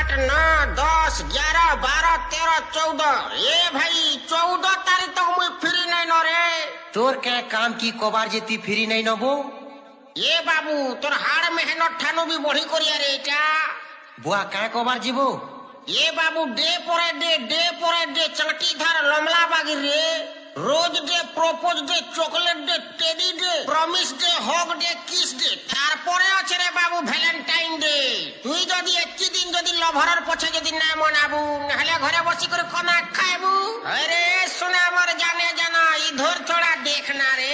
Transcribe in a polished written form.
8, 9, 10, 11, 12, 13, 14 এ ভাই 14 তারিখ তক মুই ফ্রি নাই ন রে। তোর কে কাম কি কবার যে তুই ফ্রি নাই নবো? এ বাবু তোর হাড় মেহনত ঠানু বি বড়ি করিয়া রে এটা। বুয়া কে কবার যাব? এ বাবু ডে পরে ডে চাঁটি ধার লমলা বাগি রে। Rose day, propose day, chocolate day, teddy day, promise day, hug day, kiss day, তারপরে আছে রে বাবু ভ্যালেন্টাইন ডে। তুই যদি একটি দিন যদি লভারের পছে যদি না মনাবু, নাহলে ঘরে বসি করে কনা খাইবু। আরে শোনা আমার জানে জানা ইধর থোড়া দেখ না রে।